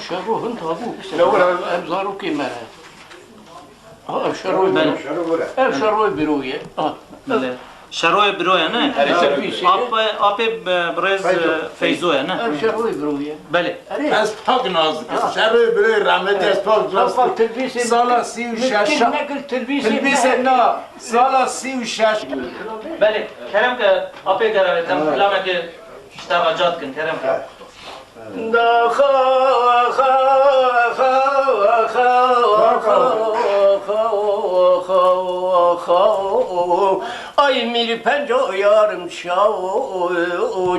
شروع هند هابو ابزارو کی مره شروع شروع برویه شروع برویه نه آپ برز فیزویه نه شروع برویه بله از پاک نازک شروع بروی رحمتی از پاک نازک سالا 36 نقل تلبیس نه سالا 36 بله کرم که آپ گره تم کلامه که اشتاق جاد کن کرم که ay miri penco yarım şao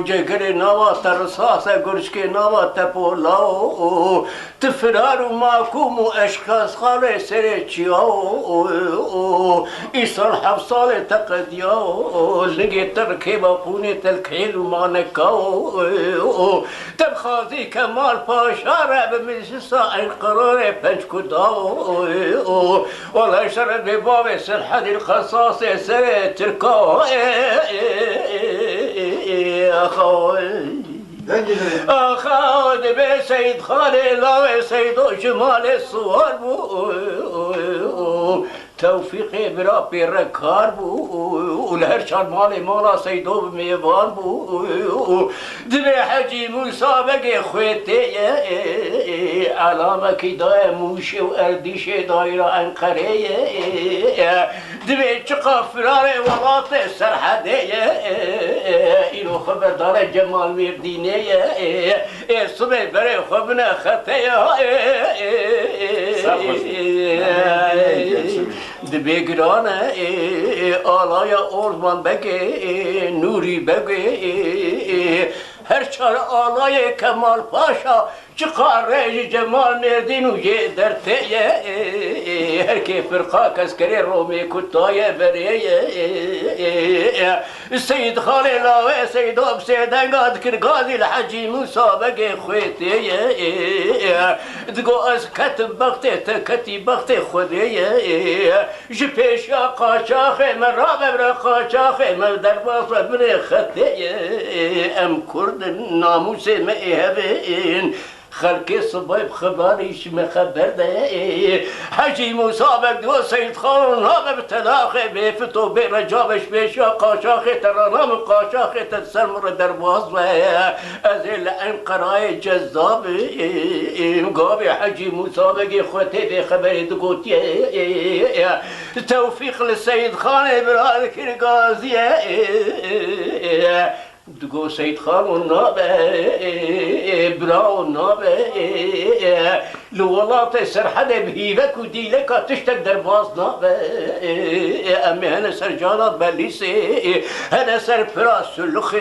cegre nava tersase gurşke nava tepolao tifraru makumu eşkas khale sere çiao isal hafsale taqdiyao ligi terkeba khune telkhil manekao تبخازي كمال باشا بمجلسة القرار بنشكداو والله شرد ببابي سلحد الخصاص سري تركو أخوي بي سيد خالي لا سيد جمال الصور توفيقي برابي ركار بو والهرشان مالي مالا سيدو بميوان بو دبي حجي موسى بقي خويتي علامة كداية موشي وارديشي دايرة انقرية دبي چقا فراري ولاطي سرحدي إلو خبر دار جمال مرديني صبي بري خبنا خطية دبی گرانه آلای آرمان بگه نوری بگه هر چار آلای کمال پاشا چقاره جمال مردین و یه درته هر که فرقا کس کری رومی کتای بریه سید خالی لاوه سید آب سیدنگاد کرگازی لحجی موسا بگه خویتی دگو از کتب بخته تکتی بخته خوده جی پیشا قاچاخه من را ببره قاچاخه من در باز ببره خطه ام کرد ناموس مئهبین خلقی صبح خبریش مخبر ده حجی موسا بگدو سید خان ها بتلاخه بیفتو بی رجابش بیشا قاشاخه ترانام قاشاخه تسر مر درواز و از الانقرای جذاب گابی حجی موسا بگی خوته بی خبری دگوتی توفیق لسید خان برای کرگازیه دگو سید خان و نابه براو نابه لولات سرحده بهیوک و دیلک تشتک در باز نابه امی هنه سر جانات بلیسه هنه سر پراس سلخه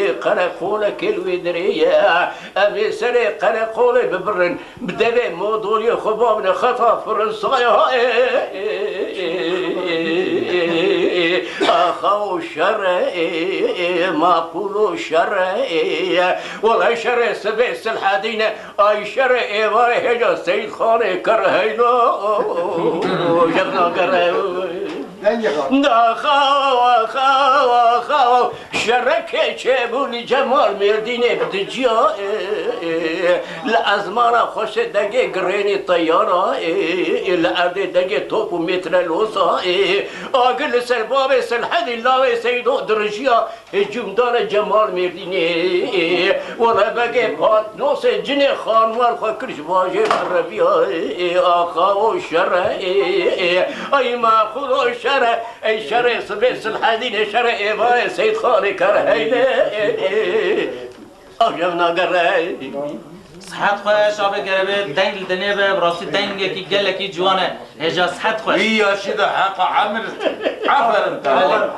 قرقول کلوی دریه امی سر قرقول ببرن بدوه مودولی خوبا من خطا فرنسای أخو شر ما قولوا شر والله شر سبيس الحدينة أي شر إيوه هجا سيد خاني كرهينو جبنا كرهينو خاو شرك چبوني جمال مردينه بدجيا لأزمانا خوش دقي قريني طيارة لأرد دقي توب ومتر الوصا أقل سربابي سلحدي الله سيدو درجيا جمدان جمال مردينه ولا بقي بات نوس جني خانوار خكرش باجي الربيع أخاو شر أي ما خلو شر أي شر سبيس الحدين شر إيبا سيد خالي كرهينه أجبنا قرهي صحت خواه شابه گربه دنگ لدنه به براستی دنگ کی گله کی جوانه هجا صحت خواه ويا شده حق عمل عفرن